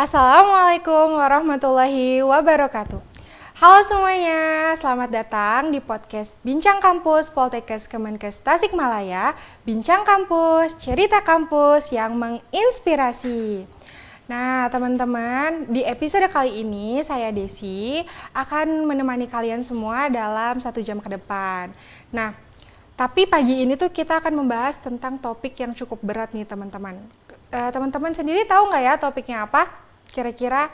Assalamualaikum warahmatullahi wabarakatuh. Halo semuanya, selamat datang di podcast Bincang Kampus Poltekkes Kemenkes Tasikmalaya. Bincang Kampus, cerita kampus yang menginspirasi. Nah teman-teman, di episode kali ini saya Desi akan menemani kalian semua dalam 1 jam ke depan. Nah, tapi pagi ini tuh kita akan membahas tentang topik yang cukup berat nih teman-teman. Teman-teman sendiri tahu nggak ya topiknya apa? Kira-kira?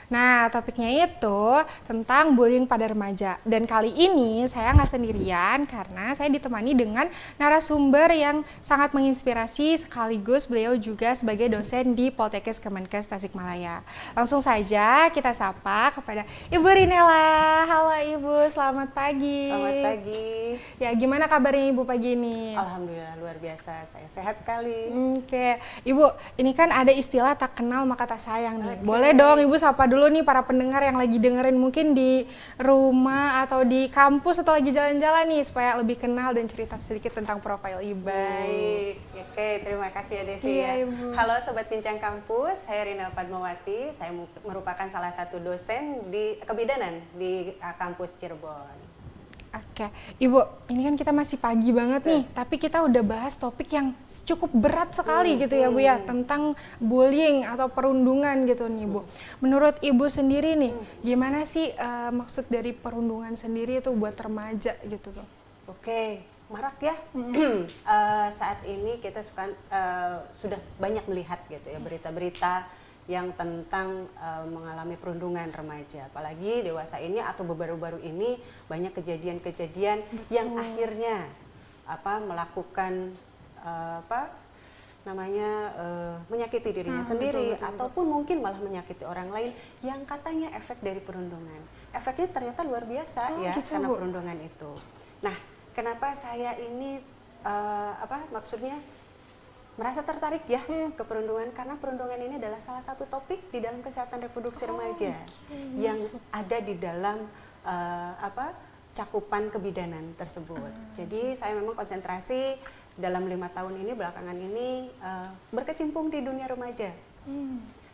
Nah, topiknya itu tentang bullying pada remaja. Dan kali ini saya nggak sendirian karena saya ditemani dengan narasumber yang sangat menginspirasi sekaligus beliau juga sebagai dosen di Poltekkes Kemenkes Tasikmalaya. Langsung saja kita sapa kepada Ibu Rinela. Halo Ibu, selamat pagi. Selamat pagi. Ya, gimana kabarnya Ibu pagi ini? Alhamdulillah luar biasa, saya sehat sekali. Oke, Ibu, ini kan ada istilah tak kenal maka tak sayang nih. Boleh dong Ibu sapa dulu nih para pendengar yang lagi dengerin mungkin di rumah atau di kampus atau lagi jalan-jalan nih supaya lebih kenal dan cerita sedikit tentang profil Ibu. Baik, oke, terima kasih ya Desi Iya, ya. Ibu. Halo Sobat Bincang Kampus, saya Rina Padmawati. Saya merupakan salah satu dosen di kebidanan di kampus Cirebon. Oke, Ibu, ini kan kita masih pagi banget nih, tapi kita udah bahas topik yang cukup berat sekali gitu ya Bu ya, tentang bullying atau perundungan gitu nih Bu. Menurut Ibu sendiri nih, gimana sih maksud dari perundungan sendiri itu buat remaja gitu tuh? Oke, marak ya. Saat ini kita sudah banyak melihat gitu ya berita-berita yang tentang mengalami perundungan remaja, apalagi dewasa ini atau baru-baru ini banyak kejadian-kejadian yang akhirnya melakukan menyakiti dirinya sendiri, betul. ataupun mungkin malah menyakiti orang lain yang katanya efek dari perundungan. Efeknya ternyata luar biasa Gitu, karena Bu. perundungan itu. Nah, kenapa saya ini maksudnya merasa tertarik ya ke perundungan, karena perundungan ini adalah salah satu topik di dalam kesehatan reproduksi remaja yang ada di dalam cakupan kebidanan tersebut. Jadi saya memang konsentrasi dalam 5 tahun ini belakangan ini berkecimpung di dunia remaja.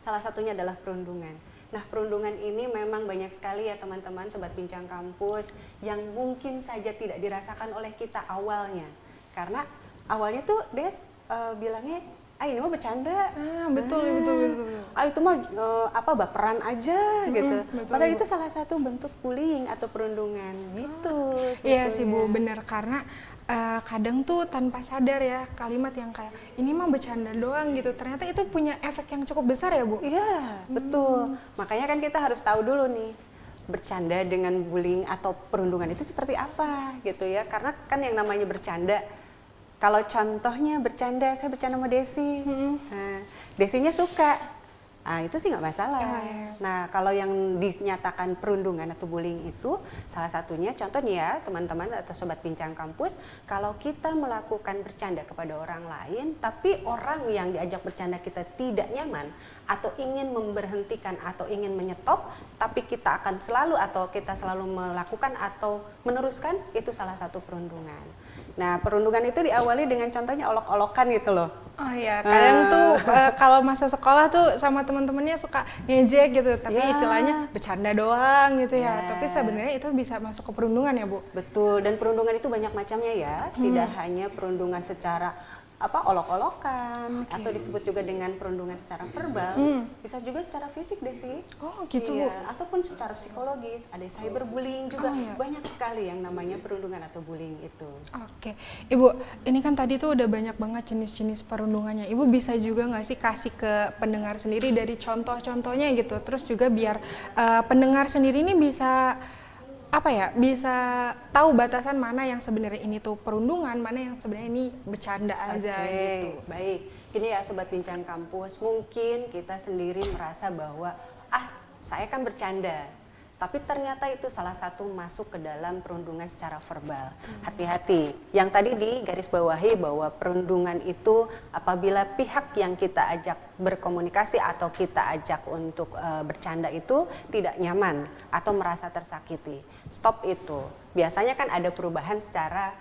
Salah satunya adalah perundungan. Nah, perundungan ini memang banyak sekali ya teman-teman Sobat Bincang Kampus yang mungkin saja tidak dirasakan oleh kita awalnya. Karena awalnya tuh bilangnya, ini mah bercanda. Betul. Itu mah baperan aja gitu. betul, Padahal Bu. itu salah satu bentuk bullying atau perundungan gitu. Iya sih Bu, sebetulnya. bener, karena kadang tuh tanpa sadar ya kalimat yang kayak ini mah bercanda doang gitu, ternyata itu punya efek yang cukup besar ya Bu. Iya, betul. Makanya kan kita harus tahu dulu nih, bercanda dengan bullying atau perundungan itu seperti apa gitu ya. Karena kan yang namanya bercanda, kalau contohnya bercanda, saya bercanda sama Desi, nah, Desinya suka, itu sih nggak masalah. Nah, kalau yang dinyatakan perundungan atau bullying itu, salah satunya contohnya ya teman-teman atau Sobat Bincang Kampus, kalau kita melakukan bercanda kepada orang lain, tapi orang yang diajak bercanda kita tidak nyaman, atau ingin memberhentikan atau ingin menyetop, tapi kita selalu melakukan atau meneruskan, itu salah satu perundungan. Nah, perundungan itu diawali dengan contohnya olok-olokan gitu loh. Oh iya, kadang tuh kalau masa sekolah tuh sama teman-temannya suka ngejek gitu, tapi Ya. istilahnya bercanda doang gitu ya. Ya. Tapi sebenarnya itu bisa masuk ke perundungan ya Bu. Betul, dan perundungan itu banyak macamnya ya. Tidak hanya perundungan secara olok-olokan, atau disebut juga dengan perundungan secara verbal, bisa juga secara fisik deh sih. Oh gitu Bu. Ataupun secara psikologis, ada cyberbullying juga. Banyak sekali yang namanya perundungan atau bullying itu. Oke, Ibu, ini kan tadi tuh udah banyak banget jenis-jenis perundungannya. Ibu bisa juga nggak sih kasih ke pendengar sendiri dari contoh-contohnya gitu, terus juga biar pendengar sendiri ini bisa bisa tahu batasan mana yang sebenarnya ini tuh perundungan, mana yang sebenarnya ini bercanda aja gitu. Baik. Gini ya Sobat Bincang Kampus, mungkin kita sendiri merasa bahwa saya kan bercanda, tapi ternyata itu salah satu masuk ke dalam perundungan secara verbal. Hati-hati, yang tadi digarisbawahi bahwa perundungan itu apabila pihak yang kita ajak berkomunikasi atau kita ajak untuk bercanda itu tidak nyaman atau merasa tersakiti. Stop itu. Biasanya kan ada perubahan secara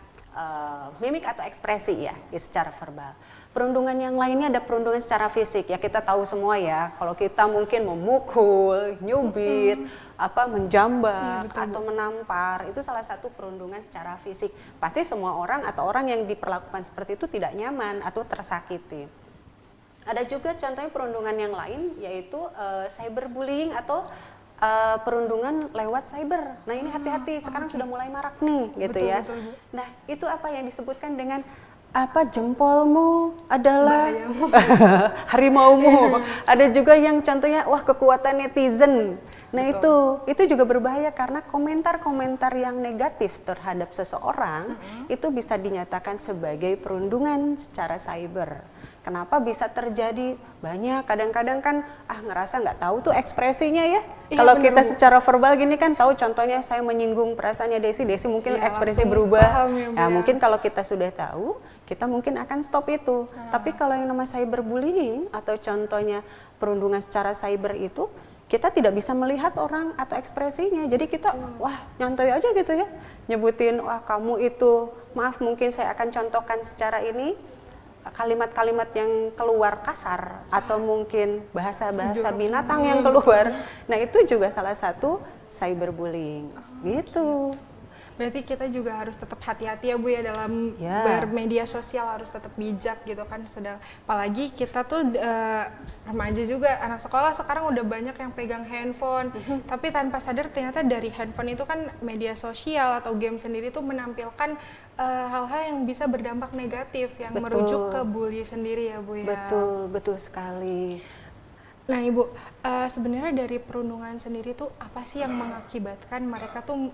mimik atau ekspresi ya secara verbal. perundungan yang lainnya ada perundungan secara fisik. Ya kita tahu semua ya, kalau kita mungkin memukul, nyubit, menjambak atau menampar, itu salah satu perundungan secara fisik. Pasti semua orang atau orang yang diperlakukan seperti itu tidak nyaman atau tersakiti. Ada juga contohnya perundungan yang lain, yaitu cyberbullying atau perundungan lewat cyber. Nah ini hati-hati, sekarang sudah mulai marak nih, gitu ya. Betul. Nah itu apa yang disebutkan dengan jempolmu adalah harimaumu. Ada juga yang contohnya kekuatan netizen. Nah itu juga berbahaya karena komentar-komentar yang negatif terhadap seseorang itu bisa dinyatakan sebagai perundungan secara cyber. Kenapa bisa terjadi? Banyak, kadang-kadang kan ngerasa nggak tahu tuh ekspresinya ya. Kalau kita secara verbal gini kan tahu, contohnya saya menyinggung perasaannya Desi mungkin ekspresi berubah. Mungkin kalau kita sudah tahu, kita mungkin akan stop itu. Tapi kalau yang namanya cyberbullying atau contohnya perundungan secara cyber itu, kita tidak bisa melihat orang atau ekspresinya. Jadi kita nyantai aja gitu ya. Nyebutin kamu itu, maaf mungkin saya akan contohkan secara ini, kalimat-kalimat yang keluar kasar atau mungkin bahasa-bahasa binatang yang keluar. Nah, itu juga salah satu cyberbullying. Gitu. Berarti kita juga harus tetap hati-hati ya Bu ya dalam bermedia sosial, harus tetap bijak gitu kan. Apalagi kita tuh remaja juga, anak sekolah sekarang udah banyak yang pegang handphone, tapi tanpa sadar ternyata dari handphone itu kan media sosial atau game sendiri tuh menampilkan hal-hal yang bisa berdampak negatif yang merujuk ke bully sendiri ya Bu ya. Betul sekali. Nah Ibu, sebenarnya dari perundungan sendiri tuh apa sih yang mengakibatkan mereka tuh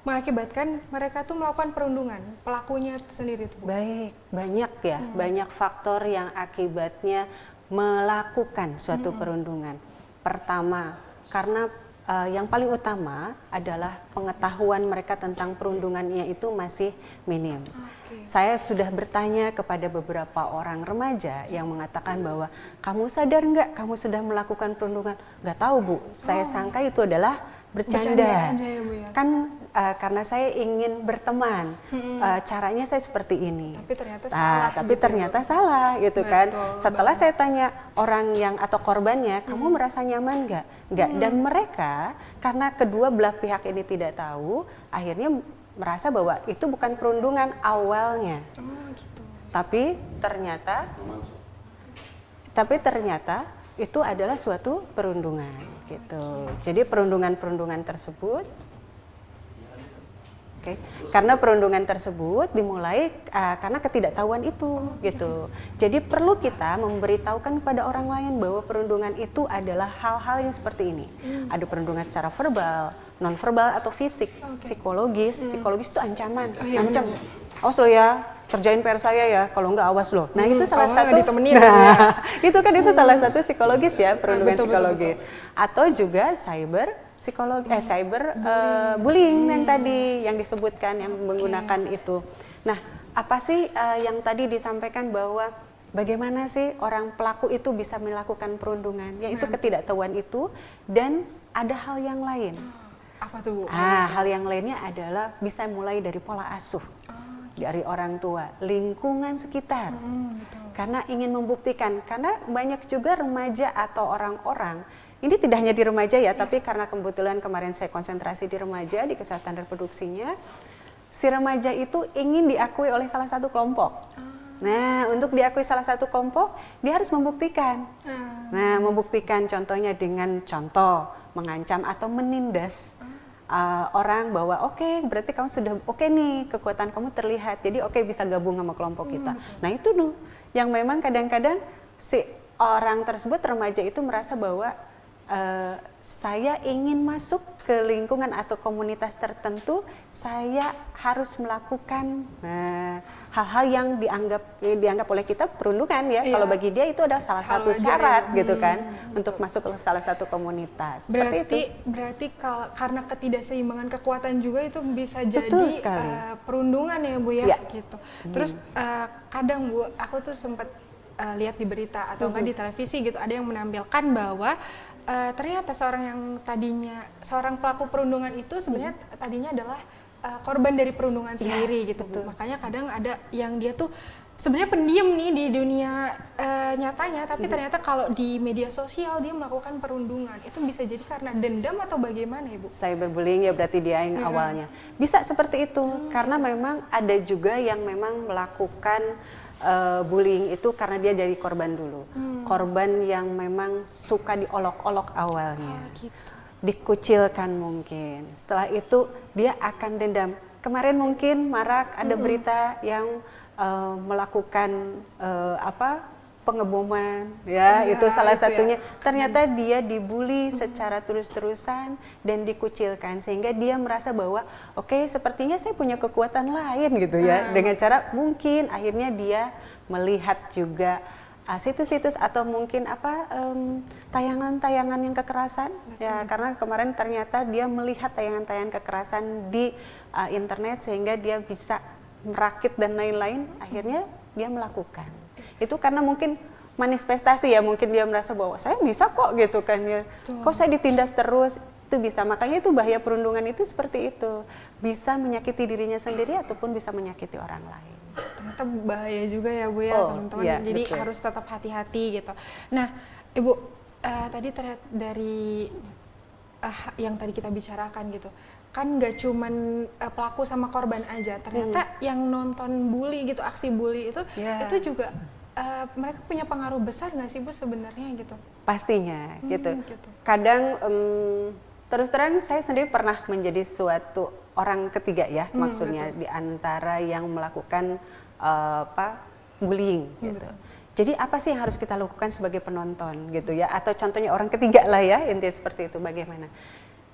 mengakibatkan mereka tuh melakukan perundungan, pelakunya sendiri tuh? Baik, banyak ya, banyak faktor yang akibatnya melakukan suatu perundungan. Pertama, karena yang paling utama adalah pengetahuan mereka tentang perundungannya itu masih minim. Saya sudah bertanya kepada beberapa orang remaja yang mengatakan bahwa kamu sadar nggak kamu sudah melakukan perundungan? Nggak tahu Bu, saya sangka itu adalah bercanda. Aja ya, Bu, ya? Kan karena saya ingin berteman, caranya saya seperti ini. Tapi ternyata salah. Tapi ternyata salah gitu kan. Setelah saya tanya orang yang atau korbannya, kamu merasa nyaman nggak? Nggak. Dan mereka karena kedua belah pihak ini tidak tahu, akhirnya merasa bahwa itu bukan perundungan awalnya. Gitu. Tapi ternyata itu adalah suatu perundungan gitu. Jadi perundungan tersebut karena perundungan tersebut dimulai karena ketidaktahuan itu gitu. Jadi perlu kita memberitahukan kepada orang lain bahwa perundungan itu adalah hal-hal yang seperti ini. Ada perundungan secara verbal, non verbal atau fisik, psikologis. Psikologis itu ancaman, ancam. Awas lo ya, kerjain PR saya ya, kalau enggak awas lo. Nah itu salah satu. Itu kan itu salah satu psikologis ya, perundungan psikologis. Atau juga bullying yang tadi yang disebutkan yang menggunakan itu. Nah, apa sih yang tadi disampaikan bahwa bagaimana sih orang pelaku itu bisa melakukan perundungan? Yaitu ketidaktahuan itu dan ada hal yang lain. Apa tuh Bu? Hal yang lainnya adalah bisa mulai dari pola asuh. Dari orang tua, lingkungan sekitar. Karena ingin membuktikan, karena banyak juga remaja atau orang-orang, ini tidak hanya di remaja ya, tapi karena kebetulan kemarin saya konsentrasi di remaja, di kesehatan reproduksinya, si remaja itu ingin diakui oleh salah satu kelompok. Nah, untuk diakui salah satu kelompok, dia harus membuktikan. Nah, membuktikan contohnya dengan contoh, mengancam atau menindas orang bahwa berarti kamu sudah nih, kekuatan kamu terlihat, jadi bisa gabung sama kelompok kita. Nah itu yang memang kadang-kadang si orang tersebut, remaja itu merasa bahwa saya ingin masuk ke lingkungan atau komunitas tertentu, saya harus melakukan hal-hal yang dianggap oleh kita perundungan ya. Kalau bagi dia itu adalah salah satu syarat gitu kan untuk masuk ke salah satu komunitas. Berarti karena ketidakseimbangan kekuatan juga itu bisa jadi perundungan ya Bu ya, gitu. Terus kadang Bu, aku tuh sempat lihat di berita atau enggak di televisi gitu, ada yang menampilkan bahwa ternyata seorang pelaku perundungan itu sebenarnya tadinya adalah korban dari perundungan sendiri gitu Bu. Makanya kadang ada yang dia tuh sebenarnya pendiam nih di dunia nyatanya, tapi ternyata kalau di media sosial dia melakukan perundungan. Itu bisa jadi karena dendam atau bagaimana Ibu? Cyberbullying ya berarti dia yang awalnya. Bisa seperti itu, karena memang ada juga yang memang melakukan bullying itu karena dia dari korban dulu. Korban yang memang suka diolok-olok awalnya. Gitu. Dikucilkan mungkin. Setelah itu dia akan dendam. Kemarin mungkin marak ada berita yang melakukan pengeboman ya, itu salah satunya. Ternyata dia dibully secara terus-terusan dan dikucilkan sehingga dia merasa bahwa oke, sepertinya saya punya kekuatan lain gitu ya. Dengan cara mungkin akhirnya dia melihat juga situs-situs atau mungkin tayangan-tayangan yang kekerasan. Ya, karena kemarin ternyata dia melihat tayangan-tayangan kekerasan di internet sehingga dia bisa merakit dan lain-lain, akhirnya dia melakukan. Itu karena mungkin manifestasi ya, mungkin dia merasa bahwa saya bisa kok gitu kan ya. Kok saya ditindas terus, itu bisa. Makanya itu bahaya perundungan itu seperti itu. Bisa menyakiti dirinya sendiri ataupun bisa menyakiti orang lain. Ternyata bahaya juga ya Bu ya teman-teman. Iya, jadi betul. harus tetap hati-hati gitu. Nah Ibu, tadi ternyata dari yang tadi kita bicarakan gitu, kan nggak cuman pelaku sama korban aja, ternyata yang nonton bully gitu, aksi bully itu juga mereka punya pengaruh besar nggak sih Bu sebenarnya gitu? Pastinya gitu. Gitu. Kadang terus terang saya sendiri pernah menjadi suatu orang ketiga ya, maksudnya di antara yang melakukan bullying gitu. Jadi apa sih yang harus kita lakukan sebagai penonton gitu ya, atau contohnya orang ketiga lah ya, intinya seperti itu. Bagaimana?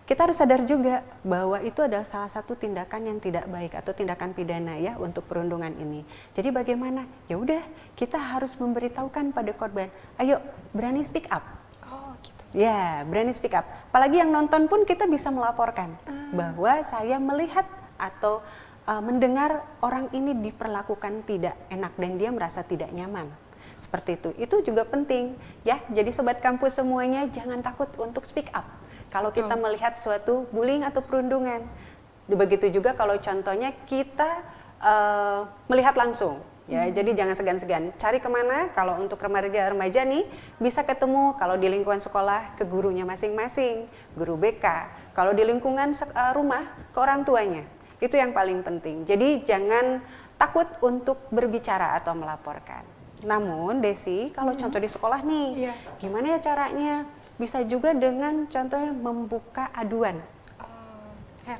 Kita harus sadar juga bahwa itu adalah salah satu tindakan yang tidak baik atau tindakan pidana ya untuk perundungan ini. Jadi bagaimana? Ya udah, kita harus memberitahukan pada korban, ayo berani speak up. Oh gitu. Ya, berani speak up. Apalagi yang nonton pun kita bisa melaporkan bahwa saya melihat atau mendengar orang ini diperlakukan tidak enak dan dia merasa tidak nyaman. Seperti itu. Itu juga penting ya. Jadi sobat kampus semuanya jangan takut untuk speak up. Kalau kita melihat suatu bullying atau perundungan. Begitu juga kalau contohnya kita melihat langsung. Ya, jadi jangan segan-segan. Cari kemana? Kalau untuk remaja-remaja nih, bisa ketemu kalau di lingkungan sekolah ke gurunya masing-masing, guru BK. Kalau di lingkungan rumah ke orang tuanya. Itu yang paling penting. Jadi jangan takut untuk berbicara atau melaporkan. Namun Desi, kalau contoh di sekolah nih, gimana ya caranya? Bisa juga dengan contohnya membuka aduan.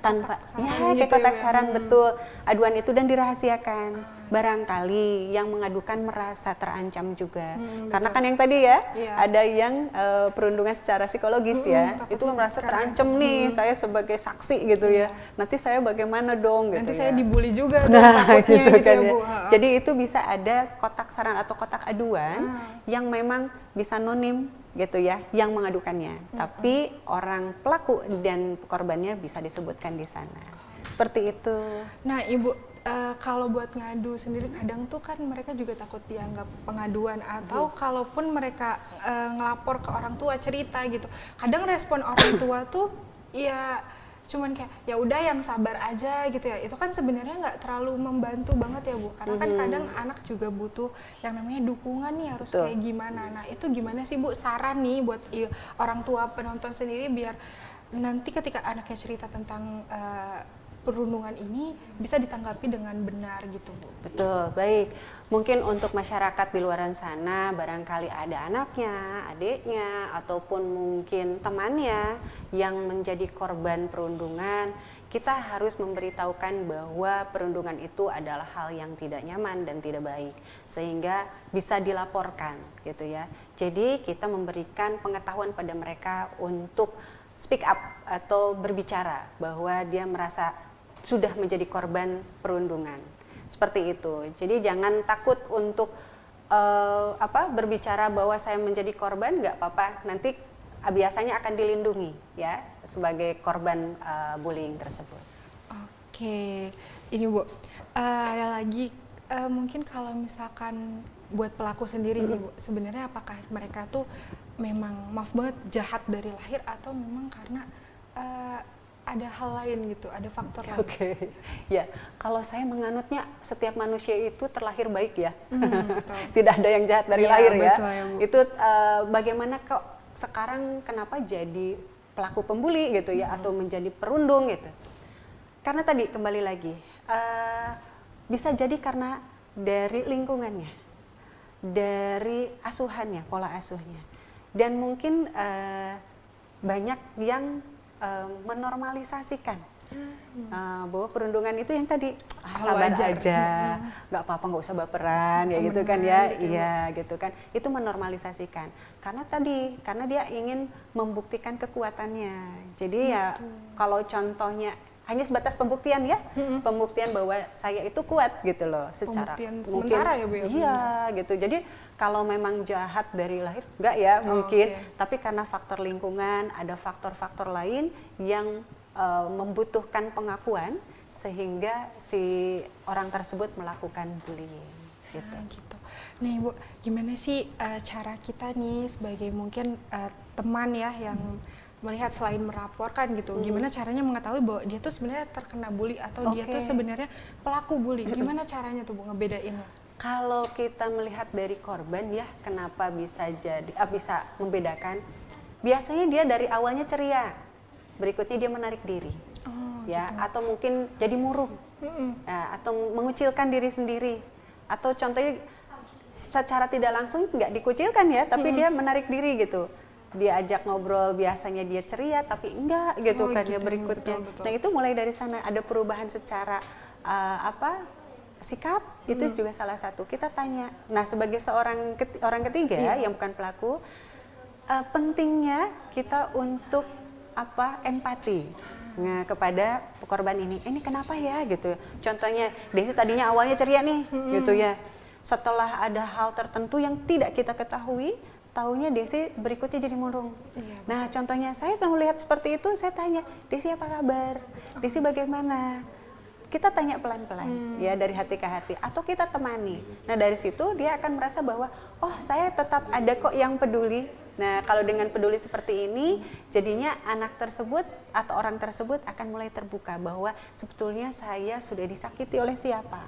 Tanpa kayak kotak saran, betul, aduan itu dan dirahasiakan. Barangkali yang mengadukan merasa terancam juga, karena kan yang tadi ya ada yang perundungan secara psikologis ya, itu merasa terancam nih, saya sebagai saksi gitu ya, nanti saya bagaimana dong gitu. Nanti ya. saya dibully juga Gitu kan ya, ya. Bu. Jadi itu bisa ada kotak saran atau kotak aduan yang memang bisa anonim gitu ya, yang mengadukannya. Tapi orang pelaku dan korbannya bisa disebutkan di sana. Seperti itu. Nah, Ibu, kalau buat ngadu sendiri kadang tuh kan mereka juga takut dianggap pengaduan atau kalaupun mereka ngelapor ke orang tua cerita gitu. Kadang respon orang tua tuh ya cuman kayak ya udah yang sabar aja gitu ya. Itu kan sebenarnya nggak terlalu membantu banget ya Bu, karena kan kadang anak juga butuh yang namanya dukungan nih, harus kayak gimana. Nah itu gimana sih Bu saran nih buat orang tua penonton sendiri biar nanti ketika anaknya cerita tentang perundungan ini bisa ditanggapi dengan benar gitu Bu. Betul, baik. Mungkin untuk masyarakat di luar sana barangkali ada anaknya, adiknya, ataupun mungkin temannya yang menjadi korban perundungan, kita harus memberitahukan bahwa perundungan itu adalah hal yang tidak nyaman dan tidak baik, sehingga bisa dilaporkan gitu ya. Jadi kita memberikan pengetahuan pada mereka untuk speak up atau berbicara bahwa dia merasa sudah menjadi korban perundungan. Seperti itu. Jadi jangan takut untuk berbicara bahwa saya menjadi korban, nggak apa-apa. Nanti biasanya akan dilindungi ya sebagai korban bullying tersebut. Oke, ini Bu, ada lagi mungkin kalau misalkan buat pelaku sendiri nih Bu, sebenarnya apakah mereka tuh memang maaf banget jahat dari lahir atau memang karena ada hal lain gitu, ada faktor lain? Oke, ya kalau saya menganutnya setiap manusia itu terlahir baik ya, Betul. tidak ada yang jahat dari Iya, lahir ya. betul ya, Bu. Itu bagaimana kok sekarang kenapa jadi pelaku pembuli gitu ya, atau menjadi perundung gitu? Karena tadi kembali lagi, bisa jadi karena dari lingkungannya, dari asuhannya, pola asuhnya, dan mungkin banyak yang menormalisasikan bahwa perundungan itu yang tadi sabar wajar. aja, nggak apa-apa, nggak usah baperan ya gitu kan ya, iya gitu kan, itu menormalisasikan karena dia ingin membuktikan kekuatannya. Jadi ya kalau contohnya hanya sebatas pembuktian ya, pembuktian bahwa saya itu kuat gitu loh, secara Pembuktian mungkin sementara ya, Bu, ya? iya gitu. Jadi kalau memang jahat dari lahir enggak ya mungkin, oke. tapi karena faktor lingkungan, ada faktor-faktor lain yang membutuhkan pengakuan sehingga si orang tersebut melakukan bullying gitu. Gitu. Nih Bu, gimana sih cara kita nih sebagai mungkin teman ya yang melihat selain melaporkan gitu, gimana caranya mengetahui bahwa dia tuh sebenarnya terkena bully atau dia tuh sebenarnya pelaku bully? Gimana caranya tuh Bu ngebedainnya? Kalau kita melihat dari korban ya, kenapa bisa bisa membedakan? Biasanya dia dari awalnya ceria, berikutnya dia menarik diri, ya, atau mungkin jadi murung, ya, atau mengucilkan diri sendiri, atau contohnya secara tidak langsung nggak dikucilkan ya, tapi dia menarik diri gitu. Dia ajak ngobrol, biasanya dia ceria, tapi enggak gitu kan ya berikutnya. Betul. Nah itu mulai dari sana ada perubahan secara sikap, itu juga salah satu. Kita tanya. Nah sebagai seorang orang ketiga yang bukan pelaku, pentingnya kita untuk empati kepada korban ini. Ini kenapa ya gitu. Contohnya Desi tadinya awalnya ceria nih gitu ya. Setelah ada hal tertentu yang tidak kita ketahui, taunya Desi berikutnya jadi murung. Nah contohnya saya melihat seperti itu, saya tanya, Desi apa kabar? Desi bagaimana? Kita tanya pelan-pelan ya, dari hati ke hati, atau kita temani. Nah dari situ dia akan merasa bahwa oh saya tetap ada kok yang peduli. Nah kalau dengan peduli seperti ini, jadinya anak tersebut atau orang tersebut akan mulai terbuka bahwa sebetulnya saya sudah disakiti oleh siapa.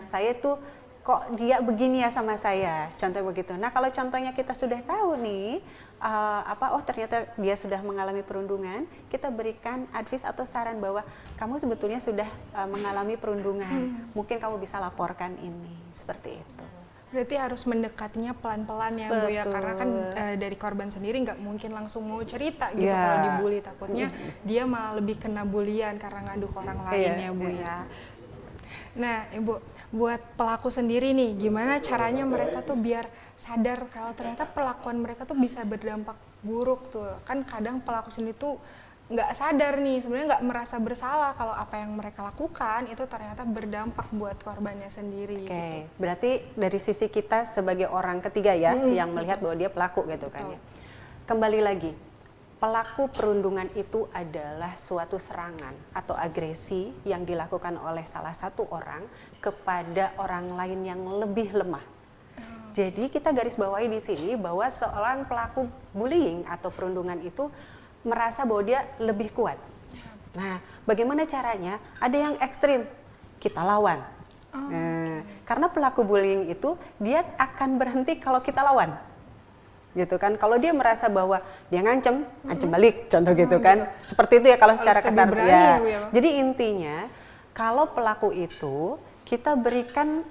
Saya tuh kok dia begini ya sama saya, contoh begitu. Nah kalau contohnya kita sudah tahu nih, ternyata dia sudah mengalami perundungan, kita berikan advice atau saran bahwa kamu sebetulnya sudah mengalami perundungan, mungkin kamu bisa laporkan ini, seperti itu. Berarti harus mendekatinya pelan-pelan ya Bu ya, karena kan dari korban sendiri nggak mungkin langsung mau cerita gitu kalau dibully, takutnya dia malah lebih kena bulian karena ngadu ke orang lain ya Bu ya. Nah Ibu, buat pelaku sendiri nih, gimana caranya mereka tuh biar sadar kalau ternyata perlakuan mereka tuh bisa berdampak buruk tuh. Kan kadang pelaku sendiri tuh nggak sadar nih, sebenarnya nggak merasa bersalah kalau apa yang mereka lakukan itu ternyata berdampak buat korbannya sendiri. Oke, berarti dari sisi kita sebagai orang ketiga ya, yang melihat bahwa dia pelaku gitu kan ya. Kembali lagi, pelaku perundungan itu adalah suatu serangan atau agresi yang dilakukan oleh salah satu orang kepada orang lain yang lebih lemah. Jadi kita garis bawahi di sini bahwa seorang pelaku bullying atau perundungan itu merasa bahwa dia lebih kuat. Nah, bagaimana caranya? Ada yang ekstrim, kita lawan. Karena pelaku bullying itu dia akan berhenti kalau kita lawan. Gitu kan, kalau dia merasa bahwa dia ngancem balik, contoh gitu kan, seperti itu ya kalau secara kasar ya. Jadi intinya kalau pelaku itu kita berikan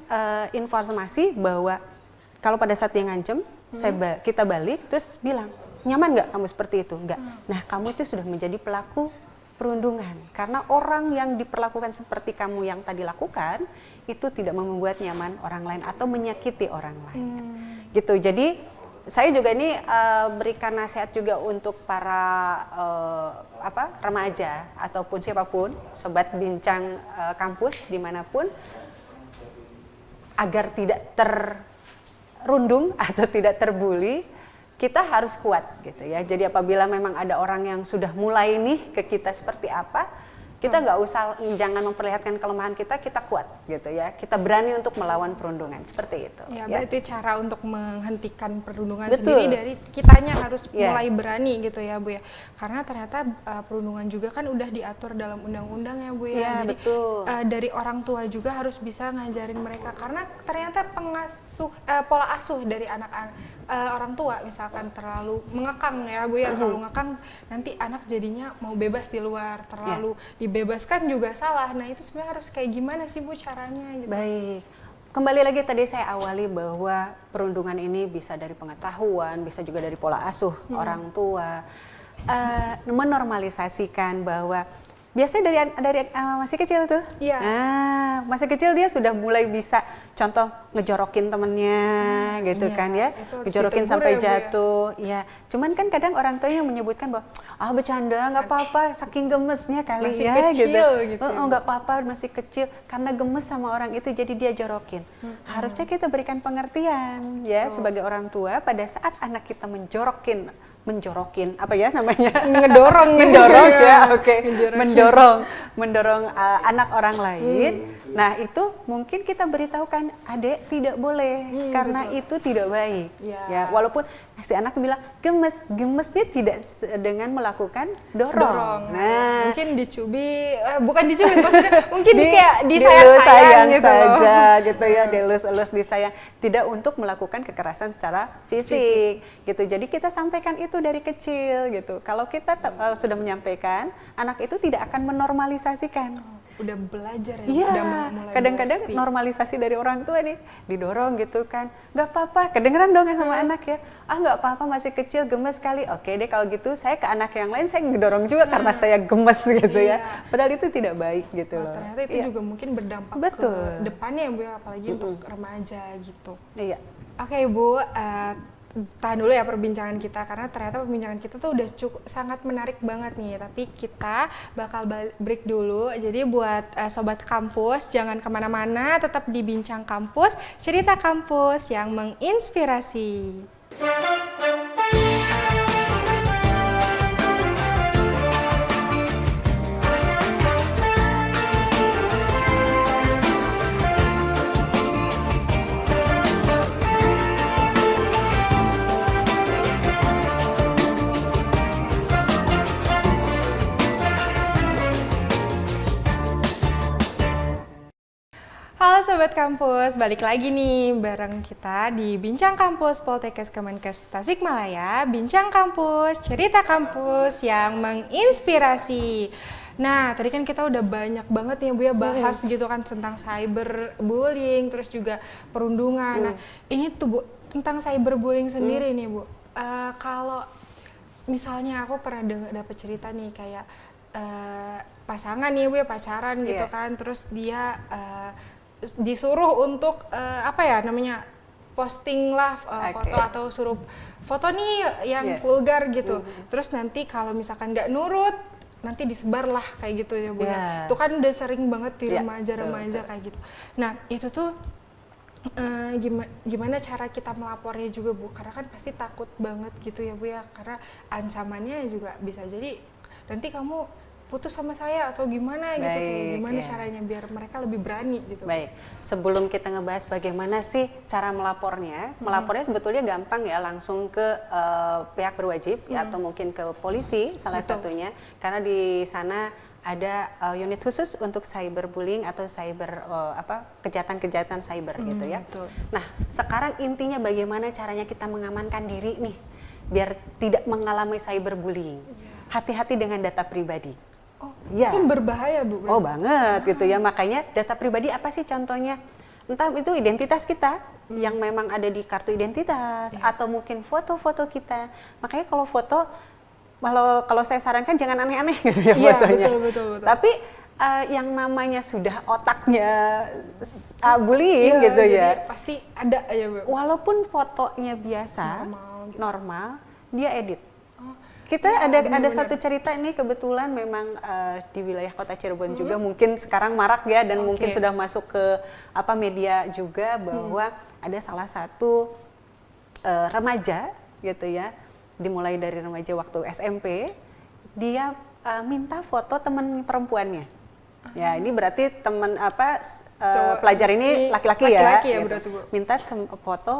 informasi bahwa kalau pada saat dia ngancem, kita balik terus bilang, nyaman nggak kamu seperti itu? Enggak. Nah kamu itu sudah menjadi pelaku perundungan karena orang yang diperlakukan seperti kamu yang tadi lakukan itu tidak membuat nyaman orang lain atau menyakiti orang lain. Gitu. Jadi saya juga ini berikan nasihat juga untuk para remaja ataupun siapapun, sobat bincang kampus dimanapun, agar tidak terrundung atau tidak terbuli, kita harus kuat gitu ya. Jadi apabila memang ada orang yang sudah mulai nih ke kita seperti apa, Kita nggak usah, jangan memperlihatkan kelemahan kita kuat gitu ya. Kita berani untuk melawan perundungan seperti itu. Ya, berarti cara untuk menghentikan perundungan Betul. sendiri dari kitanya harus Ya. mulai berani gitu ya Bu ya. Karena ternyata perundungan juga kan udah diatur dalam undang-undang ya Bu ya. Ya, Jadi betul. dari orang tua juga harus bisa ngajarin mereka, karena ternyata pola asuh dari anak-anak orang tua misalkan terlalu mengekang ya Bu ya, terlalu ngekang nanti anak jadinya mau bebas di luar, terlalu dibebaskan juga salah. Nah itu sebenarnya harus kayak gimana sih Bu caranya gitu? Baik, kembali lagi tadi saya awali bahwa perundungan ini bisa dari pengetahuan, bisa juga dari pola asuh orang tua, menormalisasikan bahwa biasanya dari masih kecil tuh, Iya. Masih kecil dia sudah mulai bisa contoh ngejorokin temennya gitu iya, kan ya, itu harus ngejorokin ditegur sampai ya, Bu, ya? jatuh, ya. Cuman kan kadang orang tuanya menyebutkan bahwa bercanda nggak apa-apa, saking gemesnya kali Masih ya kecil gitu ya, Bu. nggak apa-apa masih kecil, karena gemes sama orang itu jadi dia jorokin. Harusnya kita berikan pengertian ya sebagai orang tua pada saat anak kita menjorokin apa ya namanya, Ngedorong mendorong gitu ya, oke, Ngejorokin. mendorong anak orang lain. Nah itu mungkin kita beritahukan, adek tidak boleh karena betul. itu tidak baik. Ya. Ya walaupun si anak bilang gemesnya tidak dengan melakukan dorong. Nah mungkin dicubit, bukan dicubit maksudnya, mungkin kayak disayang-sayang dilus-sayang gitu loh. saja gitu ya, dilus-elus disayang, tidak untuk melakukan kekerasan secara fisik gitu. Jadi kita sampaikan itu dari kecil gitu. Kalau kita sudah menyampaikan, anak itu tidak akan menormalisasikan. Udah belajar ya, Iya, udah mulai kadang-kadang mengerti. normalisasi dari orang tua nih, didorong gitu kan, nggak apa-apa, kedengeran dong sama anak ya, nggak apa-apa masih kecil, gemes kali, oke deh kalau gitu saya ke anak yang lain saya ngedorong juga karena saya gemes gitu ya, padahal itu tidak baik gitu loh. Ternyata itu juga mungkin berdampak Betul. ke depannya ya Bu ya, apalagi untuk remaja gitu. Iya. Oke Bu, tahan dulu ya perbincangan kita, karena ternyata perbincangan kita tuh udah sangat menarik banget nih. Tapi kita bakal break dulu. Jadi buat sobat kampus jangan kemana-mana, tetap di Bincang Kampus, cerita kampus yang menginspirasi. Halo Sobat Kampus, balik lagi nih bareng kita di Bincang Kampus Poltekkes Kemenkes Tasikmalaya. Bincang Kampus, cerita kampus yang menginspirasi. Nah, tadi kan kita udah banyak banget nih Bu ya bahas gitu kan tentang cyberbullying, terus juga perundungan. Nah, ini tuh Bu, tentang cyberbullying sendiri nih Bu. Kalau misalnya aku pernah dapet cerita nih kayak pasangan nih Bu ya, pacaran gitu kan, terus dia disuruh untuk posting lah foto atau suruh foto nih yang vulgar gitu. Terus nanti kalau misalkan nggak nurut nanti disebar lah kayak gitu ya Bu ya. Itu kan udah sering banget di remaja-remaja kayak gitu. Nah itu tuh gimana cara kita melapornya juga Bu, karena kan pasti takut banget gitu ya Bu ya, karena ancamannya juga bisa jadi nanti kamu putus sama saya atau gimana gitu tuh. Gimana caranya biar mereka lebih berani gitu. Baik, sebelum kita ngebahas bagaimana sih cara melapornya, melapornya sebetulnya gampang ya, langsung ke pihak berwajib ya, atau mungkin ke polisi salah satunya, karena di sana ada unit khusus untuk cyberbullying atau kejahatan-kejahatan cyber gitu ya. Betul. Nah, sekarang intinya bagaimana caranya kita mengamankan diri nih biar tidak mengalami cyberbullying. Hati-hati dengan data pribadi. Oh, ya. itu berbahaya Bu? Oh banget gitu ya, makanya data pribadi apa sih contohnya? Entah itu identitas kita yang memang ada di kartu identitas, atau mungkin foto-foto kita. Makanya kalau foto, kalau saya sarankan jangan aneh-aneh gitu ya fotonya. Betul. Tapi yang namanya sudah otaknya bullying gitu ya. Jadi pasti ada ya Bu. Walaupun fotonya biasa, normal, dia edit. Kita Ya, ada benar-benar. satu cerita ini kebetulan memang di wilayah kota Cirebon juga, mungkin sekarang marak ya, dan mungkin sudah masuk ke media juga, bahwa ada salah satu remaja gitu ya, dimulai dari remaja waktu SMP, dia minta foto teman perempuannya. Ya, ini berarti teman pelajar Ini ini laki-laki laki-laki ya gitu. berarti, Bu. Minta foto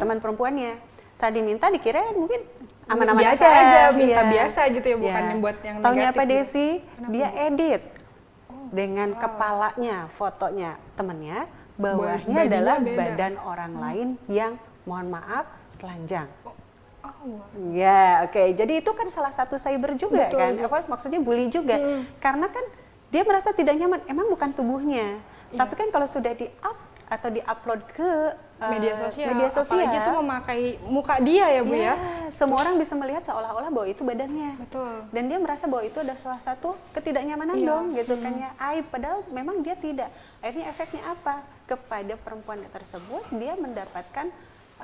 teman perempuannya. Tadi minta dikirain mungkin aman-aman biasa aja, minta Iya. biasa gitu ya, bukan yang buat yang Taunya negatif apa gitu. Desi? Dia edit dengan wow. kepalanya fotonya temennya, bawahnya Badinya adalah beda. badan orang lain yang mohon maaf telanjang. Oh, wow. Ya, oke. Jadi itu kan salah satu cyber juga Betul, kan? Bu. Apa maksudnya bully juga? Karena kan dia merasa tidak nyaman. Emang bukan tubuhnya, tapi kan kalau sudah di-up atau di-upload ke Media sosial, apalagi itu memakai muka dia ya, Bu ya. semua orang bisa melihat seolah-olah bahwa itu badannya. Betul. Dan dia merasa bahwa itu ada salah satu ketidaknyamanan Iya. dong, gitu kan ya. Aib, padahal memang dia tidak. Akhirnya efeknya apa? Kepada perempuan tersebut, dia mendapatkan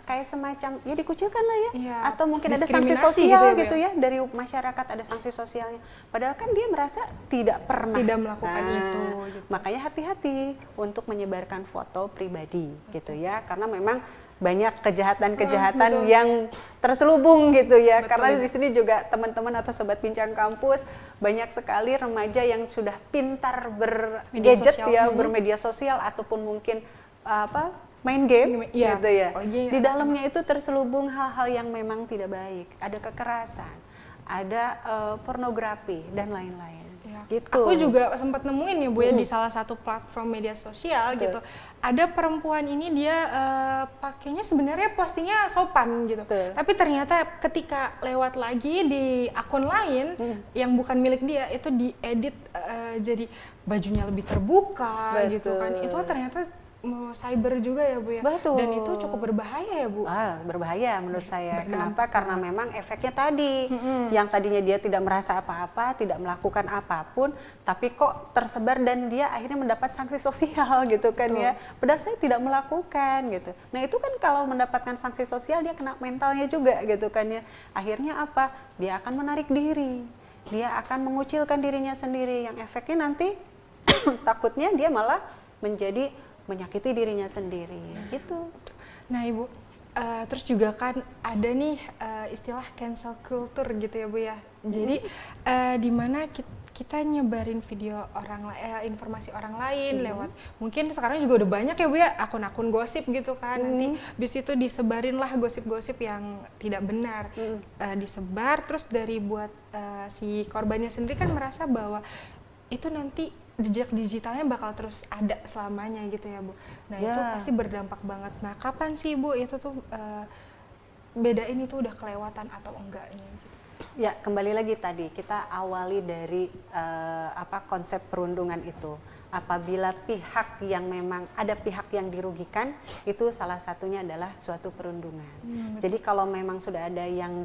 kayak semacam ya dikucilkan lah ya, Iya, atau mungkin ada sanksi diskriminasi sosial Bu, gitu ya dari masyarakat, ada sanksi sosialnya. Padahal kan dia merasa tidak pernah Tidak melakukan itu, gitu. Makanya hati-hati untuk menyebarkan foto pribadi gitu ya, karena memang banyak kejahatan-kejahatan betul. yang terselubung gitu ya. Betul, Karena Ibu. di sini juga teman-teman atau sobat bincang kampus banyak sekali remaja yang sudah pintar Media bergadget sosial. ya, bermedia sosial ataupun mungkin main game Iya. gitu ya. Oh, iya. Di dalamnya itu terselubung hal-hal yang memang tidak baik, ada kekerasan, ada pornografi dan lain-lain. Ya. Gitu. Aku juga sempat nemuin ya Bu ya di salah satu platform media sosial Betul. gitu. Ada perempuan ini dia pakainya sebenarnya postingnya sopan gitu. Betul. Tapi ternyata ketika lewat lagi di akun lain yang bukan milik dia itu diedit jadi bajunya lebih terbuka gitu kan. Betul. Itu ternyata cyber juga ya Bu ya. Betul. Dan itu cukup berbahaya ya Bu. Berbahaya menurut saya. Berdampak. Kenapa? Karena memang efeknya tadi, yang tadinya dia tidak merasa apa-apa, tidak melakukan apapun, tapi kok tersebar dan dia akhirnya mendapat sanksi sosial gitu kan Betul. ya. Padahal saya tidak melakukan gitu. Nah itu kan kalau mendapatkan sanksi sosial dia kena mentalnya juga gitu kan ya. Akhirnya apa? Dia akan menarik diri, dia akan mengucilkan dirinya sendiri, yang efeknya nanti takutnya dia malah menjadi menyakiti dirinya sendiri gitu. Nah Ibu, terus juga kan ada nih istilah cancel culture gitu ya Bu ya. Jadi di mana kita nyebarin video informasi orang lain lewat, mungkin sekarang juga udah banyak ya Bu ya akun-akun gosip gitu kan. Nanti bis itu disebarin lah gosip-gosip yang tidak benar, disebar terus dari buat si korbannya sendiri kan merasa bahwa itu nanti jejak digitalnya bakal terus ada selamanya gitu ya Bu. Nah itu pasti berdampak banget. Nah kapan sih Bu itu tuh bedain itu udah kelewatan atau enggaknya gitu? Ya kembali lagi tadi kita awali dari konsep perundungan itu. Apabila pihak yang memang ada pihak yang dirugikan, itu salah satunya adalah suatu perundungan. Jadi kalau memang sudah ada yang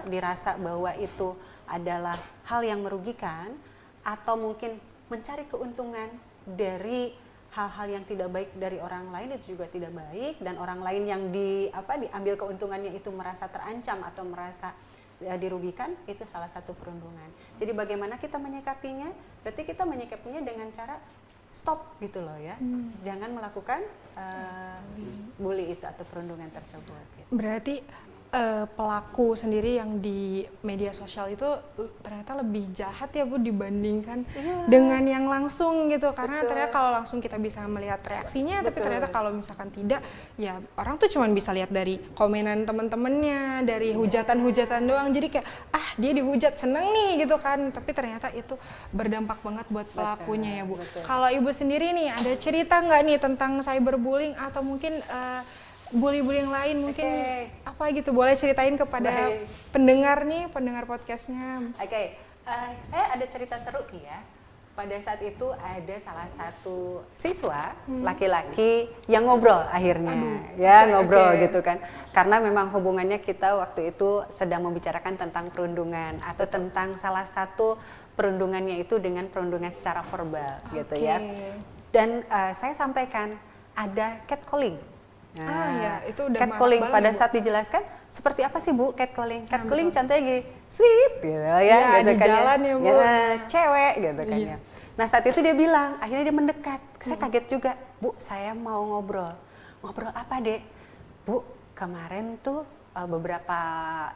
dirasa bahwa itu adalah hal yang merugikan atau mungkin mencari keuntungan dari hal-hal yang tidak baik dari orang lain, itu juga tidak baik, dan orang lain yang diambil keuntungannya itu merasa terancam atau merasa dirugikan, itu salah satu perundungan. Jadi bagaimana kita menyikapinya? Berarti kita menyikapinya dengan cara stop gitu loh ya, jangan melakukan bully itu atau perundungan tersebut. Gitu. Berarti pelaku sendiri yang di media sosial itu ternyata lebih jahat ya Bu dibandingkan dengan yang langsung gitu, karena ternyata kalau langsung kita bisa melihat reaksinya, tapi ternyata kalau misalkan tidak ya orang tuh cuma bisa lihat dari komenan teman-temannya, dari hujatan-hujatan doang, jadi kayak dia dihujat seneng nih gitu kan, tapi ternyata itu berdampak banget buat pelakunya ya Bu. Kalau Ibu sendiri nih ada cerita nggak nih tentang cyberbullying atau mungkin bully-bully yang lain mungkin apa gitu, boleh ceritain kepada pendengar podcastnya. Saya ada cerita seru nih ya. Pada saat itu ada salah satu siswa laki-laki yang ngobrol akhirnya, ngobrol gitu kan. Karena memang hubungannya kita waktu itu sedang membicarakan tentang perundungan atau tentang salah satu perundungannya itu dengan perundungan secara verbal gitu ya. Dan saya sampaikan ada catcalling. Ya, itu udah catcalling pada saat dijelaskan seperti apa sih Bu catcalling? Catcalling contohnya gini, sweet gitu ya, gitu di kan jalan ya Bu. Cewek gitu kan ya. Nah saat itu dia bilang, akhirnya dia mendekat. Saya kaget juga, Bu saya mau ngobrol. Ngobrol apa Dek? Bu kemarin tuh beberapa,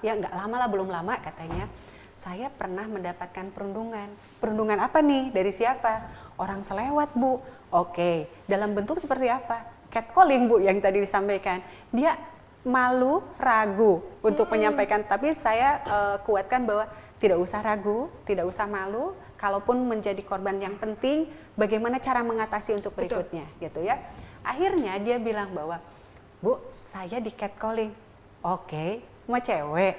ya nggak lama lah, belum lama katanya, saya pernah mendapatkan perundungan. Perundungan apa nih? Dari siapa? Orang selewat, Bu. Oke, dalam bentuk seperti apa? Catcalling, Bu, yang tadi disampaikan. Dia malu, ragu untuk menyampaikan, tapi saya kuatkan bahwa tidak usah ragu, tidak usah malu. Kalaupun menjadi korban, yang penting bagaimana cara mengatasi untuk berikutnya, gitu ya. Akhirnya dia bilang bahwa, Bu, saya di catcalling. Oke, sama cewek?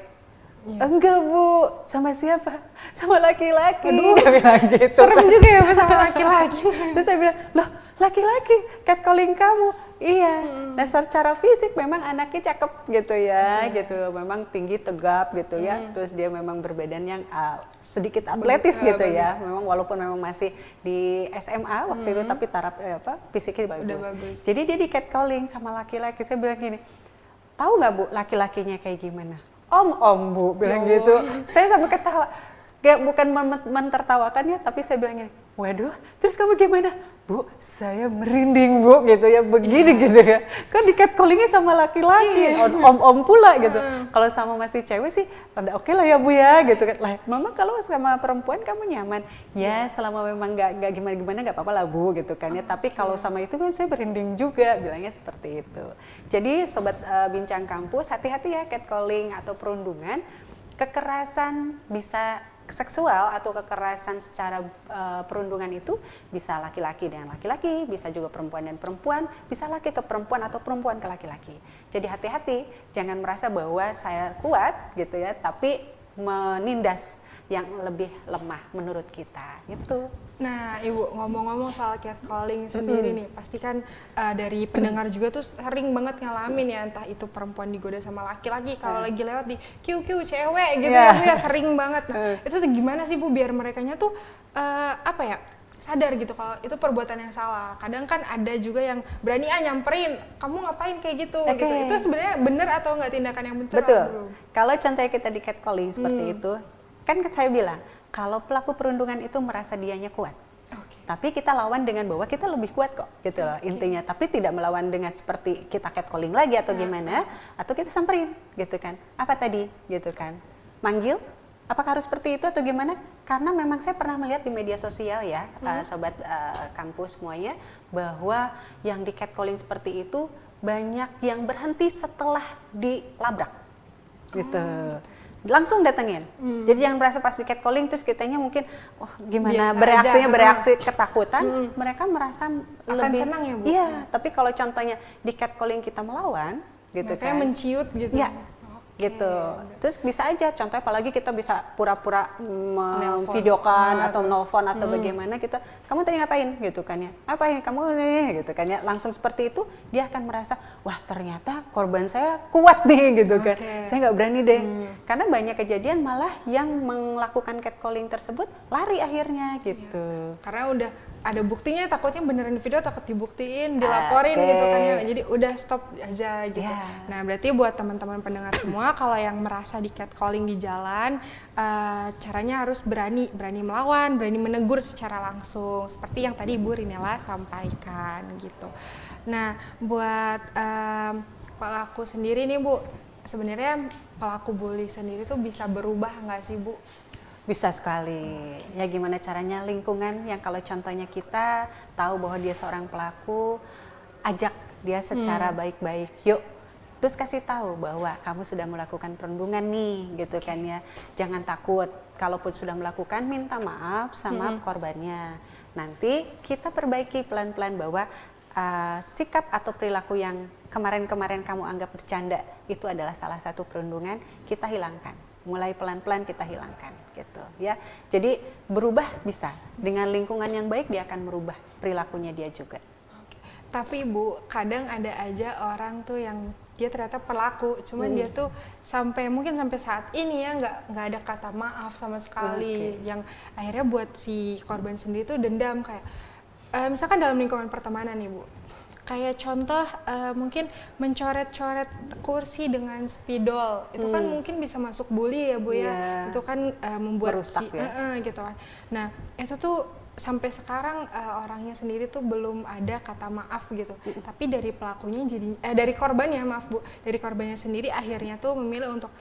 Iya. Enggak, Bu. Sama siapa? Sama laki-laki. Aduh, dia bilang gitu. serem juga ya Bu sama laki-laki. Terus saya bilang, loh, laki-laki catcalling kamu? Iya. Nah, secara fisik memang anaknya cakep gitu ya, gitu. Memang tinggi, tegap gitu ya. Terus dia memang berbadan yang sedikit atletis gitu ya. Memang walaupun memang masih di SMA waktu itu, tapi taraf fisiknya bagus. Udah bagus. Jadi dia di catcalling sama laki-laki. Saya bilang gini, tahu nggak Bu laki-lakinya kayak gimana? Om Bu bilang gitu. Saya sampai ketawa. Kayak bukan mentertawakannya, tapi saya bilang gini, waduh, terus kamu gimana? Bu, saya merinding Bu, gitu ya, begini gitu ya. Kan di catcallingnya sama laki-laki, om pula gitu. Kalau sama masih cewek sih, rada oke lah ya Bu ya, gitu kan. Lah, Mama kalau sama perempuan kamu nyaman? Ya, selama memang nggak gimana-gimana nggak apa-apa lah Bu, gitu kan ya. Tapi kalau sama itu kan saya merinding juga, bilangnya seperti itu. Jadi Sobat Bincang Kampus, hati-hati ya catcalling atau perundungan. Kekerasan bisa seksual atau kekerasan secara perundungan itu bisa laki-laki dengan laki-laki, bisa juga perempuan dan perempuan, bisa laki ke perempuan atau perempuan ke laki-laki. Jadi hati-hati, jangan merasa bahwa saya kuat gitu ya, tapi menindas yang lebih lemah menurut kita gitu. Nah, Ibu, ngomong-ngomong soal catcalling sendiri nih, pasti kan dari pendengar juga tuh sering banget ngalamin ya, entah itu perempuan digoda sama laki-laki, kalau lagi lewat di kiu cewek gitu ya Bu ya, sering banget. Nah, itu tuh gimana sih Bu biar merekanya tuh sadar gitu kalau itu perbuatan yang salah. Kadang kan ada juga yang berani nyamperin, kamu ngapain kayak gitu gitu. Itu sebenarnya benar atau enggak tindakan yang benar? Betul. Kalau contohnya kita di catcalling seperti itu, kan saya bilang, kalau pelaku perundungan itu merasa dianya kuat. Tapi kita lawan dengan bahwa kita lebih kuat kok, gitu loh intinya. Tapi tidak melawan dengan seperti kita catcalling lagi atau gimana, atau kita samperin, gitu kan. Apa tadi, gitu kan. Manggil, apakah harus seperti itu atau gimana? Karena memang saya pernah melihat di media sosial ya, Sobat Kampus semuanya, bahwa yang di catcalling seperti itu, banyak yang berhenti setelah dilabrak, gitu. Langsung datengin. Jadi jangan merasa pas di catcalling terus kitanya mungkin gimana bereaksi ketakutan, mereka merasa akan lebih senang ya Bu. Iya, tapi kalau contohnya di catcalling kita melawan gitu kayak kan. menciut gitu. Iya. Gitu. Terus bisa aja contohnya apalagi kita bisa pura-pura memvideokan atau nelfon atau bagaimana kita, kamu tadi ngapain gitu kan ya, apa ini kamu nih gitu kan ya, langsung seperti itu dia akan merasa wah ternyata korban saya kuat nih gitu kan, saya nggak berani deh. Karena banyak kejadian malah yang melakukan catcalling tersebut lari akhirnya gitu. Karena udah ada buktinya, takutnya beneran di video, takut dibuktiin, dilaporin gitu kan ya. Jadi udah stop aja gitu. Nah, berarti buat teman-teman pendengar semua, kalau yang merasa di catcalling di jalan, caranya harus berani melawan, berani menegur secara langsung. Seperti yang tadi Ibu Rinela sampaikan gitu. Nah, buat pelaku sendiri nih Bu, sebenarnya pelaku bully sendiri tuh bisa berubah nggak sih Bu? Bisa sekali. Ya gimana caranya lingkungan yang kalau contohnya kita tahu bahwa dia seorang pelaku, ajak dia secara baik-baik. Yuk, terus kasih tahu bahwa kamu sudah melakukan perundungan nih, gitu kan ya. Jangan takut. Kalaupun sudah melakukan, minta maaf sama korbannya. Nanti kita perbaiki pelan-pelan bahwa sikap atau perilaku yang kemarin-kemarin kamu anggap bercanda itu adalah salah satu perundungan, kita hilangkan. Mulai pelan-pelan kita hilangkan gitu ya. Jadi berubah bisa. Dengan lingkungan yang baik dia akan merubah perilakunya dia juga. Tapi Bu, kadang ada aja orang tuh yang dia ternyata pelaku, cuman dia tuh mungkin sampai saat ini ya nggak ada kata maaf sama sekali, yang akhirnya buat si korban sendiri tuh dendam kayak misalkan dalam lingkungan pertemanan nih Bu. Kayak contoh mungkin mencoret-coret kursi dengan spidol, itu kan mungkin bisa masuk bully ya Bu ya, itu kan membuat merusak gitu kan. Nah itu tuh sampai sekarang orangnya sendiri tuh belum ada kata maaf gitu, tapi dari pelakunya dari korbannya maaf Bu, dari korbannya sendiri akhirnya tuh memilih untuk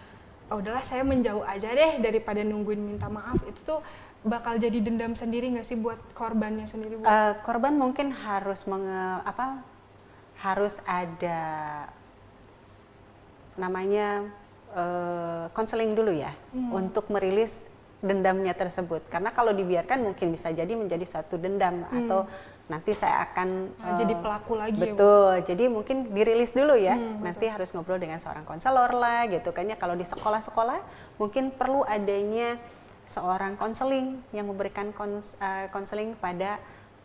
oh, udahlah saya menjauh aja deh daripada nungguin minta maaf, itu tuh bakal jadi dendam sendiri nggak sih buat korbannya sendiri, Bu? Korban mungkin harus harus ada namanya konseling dulu ya, untuk merilis dendamnya tersebut. Karena kalau dibiarkan mungkin bisa jadi menjadi satu dendam, atau nanti saya akan jadi pelaku lagi. betul, ya, jadi mungkin dirilis dulu ya. Nanti betul. harus ngobrol dengan seorang konselor lah gitu kan ya. Kalau di sekolah-sekolah mungkin perlu adanya seorang konseling yang memberikan konseling kepada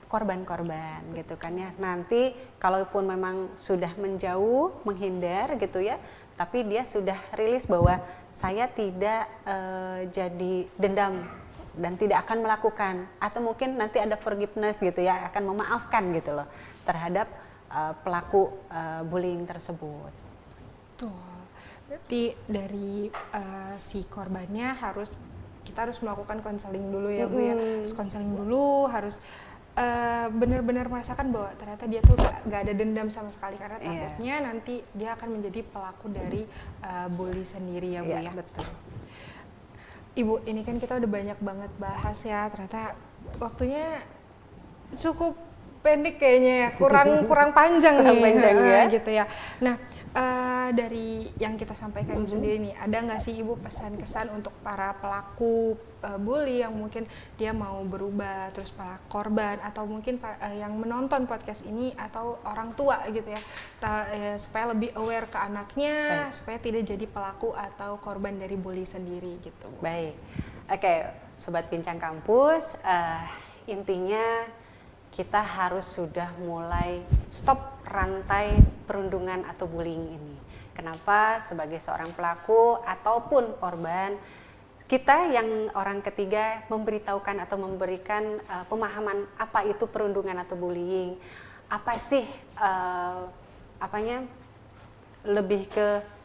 korban-korban gitu kan ya. Nanti kalaupun memang sudah menjauh, menghindar gitu ya, tapi dia sudah rilis bahwa saya tidak jadi dendam dan tidak akan melakukan, atau mungkin nanti ada forgiveness gitu ya, akan memaafkan gitu loh terhadap pelaku bullying tersebut. Tuh, berarti dari si korbannya kita harus melakukan konseling dulu ya, Bu ya. Harus konseling dulu, harus benar-benar merasakan bahwa ternyata dia tuh gak ada dendam sama sekali, karena takutnya nanti dia akan menjadi pelaku dari bully sendiri ya, Bu ya. Betul. Ibu, ini kan kita udah banyak banget bahas ya, ternyata waktunya cukup pendek kayaknya ya, kurang panjang nih, ya. gitu ya. Nah, dari yang kita sampaikan sendiri nih, ada nggak sih Ibu pesan-kesan untuk para pelaku bully yang mungkin dia mau berubah, terus para korban atau mungkin yang menonton podcast ini atau orang tua gitu ya, supaya lebih aware ke anaknya, supaya tidak jadi pelaku atau korban dari bully sendiri gitu. Baik, oke, Sobat Bincang Kampus, intinya kita harus sudah mulai stop rantai perundungan atau bullying ini. Kenapa? Sebagai seorang pelaku ataupun korban, kita yang orang ketiga memberitahukan atau memberikan pemahaman apa itu perundungan atau bullying. Apa sih lebih ke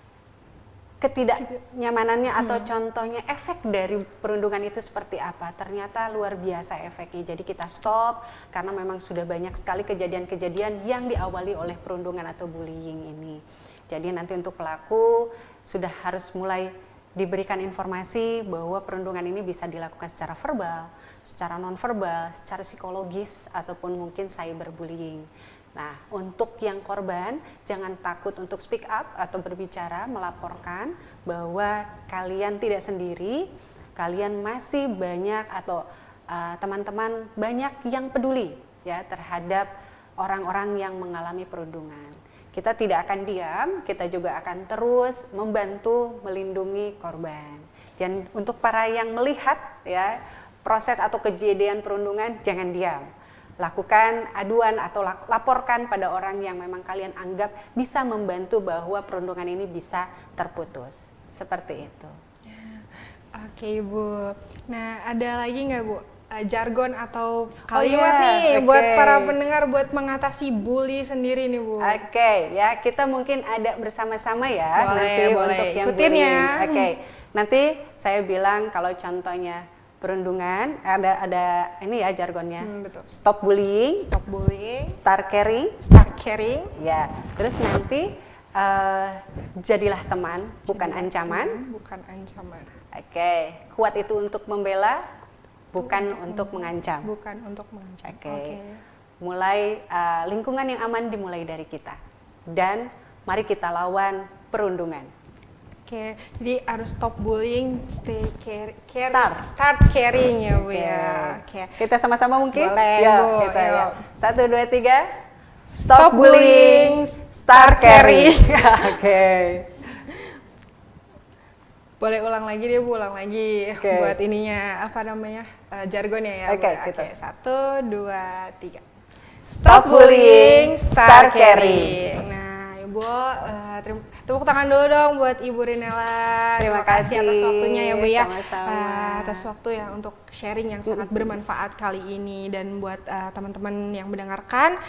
ketidaknyamanannya atau contohnya efek dari perundungan itu seperti apa. Ternyata luar biasa efeknya. Jadi kita stop karena memang sudah banyak sekali kejadian-kejadian yang diawali oleh perundungan atau bullying ini. Jadi nanti untuk pelaku sudah harus mulai diberikan informasi bahwa perundungan ini bisa dilakukan secara verbal, secara nonverbal, secara psikologis, ataupun mungkin cyberbullying. Nah, untuk yang korban, jangan takut untuk speak up atau berbicara, melaporkan bahwa kalian tidak sendiri, kalian masih banyak atau teman-teman banyak yang peduli ya terhadap orang-orang yang mengalami perundungan. Kita tidak akan diam, kita juga akan terus membantu melindungi korban. Dan untuk para yang melihat ya proses atau kejadian perundungan, jangan diam. Lakukan aduan atau laporkan pada orang yang memang kalian anggap bisa membantu bahwa perundungan ini bisa terputus. Seperti itu. Oke, Bu. Nah, ada lagi nggak, Bu, jargon atau kalimat nih buat para pendengar buat mengatasi bully sendiri nih, Bu? Oke, ya kita mungkin ada bersama-sama ya. Boleh, nanti boleh. untuk yang Ikutin bullying. ya. Oke, nanti saya bilang kalau contohnya perundungan, ada ini ya jargonnya. Betul. Stop bullying, Stop bullying, start caring, start caring. ya. Terus nanti jadilah teman, bukan ancaman. Bukan ancaman. Oke, kuat itu untuk membela, bukan untuk mengancam. Bukan untuk mengancam. Oke. Mulai lingkungan yang aman dimulai dari kita. Dan mari kita lawan perundungan. Oke, jadi harus stop bullying, Start caring ya, Bu ya. Oke. Kita sama-sama mungkin? Boleh, Yuk, Bu. kita Yuk. ya. 1, 2, 3. Stop bullying, start caring. Oke. Boleh ulang lagi deh, Bu, ulang lagi. Oke. Buat ininya, apa namanya, jargonnya ya, Bu. Oke, gitu. 1, 2, 3. Stop bullying, start caring. Nah, Ibu, tepuk tangan dulu dong buat Ibu Rinela. Terima kasih atas waktunya ya, Bu ya. Sama-sama. Atas waktu ya untuk sharing yang sangat bermanfaat kali ini. Dan buat teman-teman yang mendengarkan,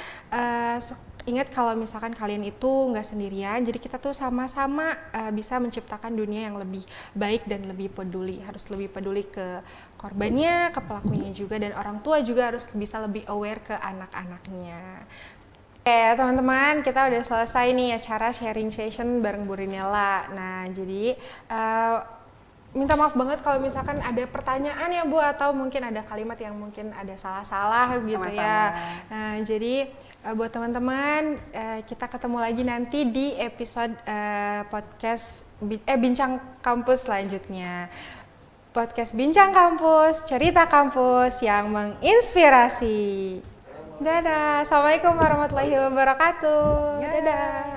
ingat kalau misalkan kalian itu nggak sendirian, jadi kita tuh sama-sama bisa menciptakan dunia yang lebih baik dan lebih peduli. Harus lebih peduli ke korbannya, ke pelakunya juga, dan orang tua juga harus bisa lebih aware ke anak-anaknya. Oke, teman-teman, kita udah selesai nih acara sharing session bareng Bu Rinela. Nah, jadi minta maaf banget kalau misalkan ada pertanyaan ya Bu, atau mungkin ada kalimat yang mungkin ada salah-salah gitu. Sama-sama. Ya. Nah, jadi buat teman-teman, kita ketemu lagi nanti di episode podcast Bincang Kampus selanjutnya. Podcast Bincang Kampus, cerita kampus yang menginspirasi. Dadah. Assalamualaikum warahmatullahi wabarakatuh. Ya. Dadah.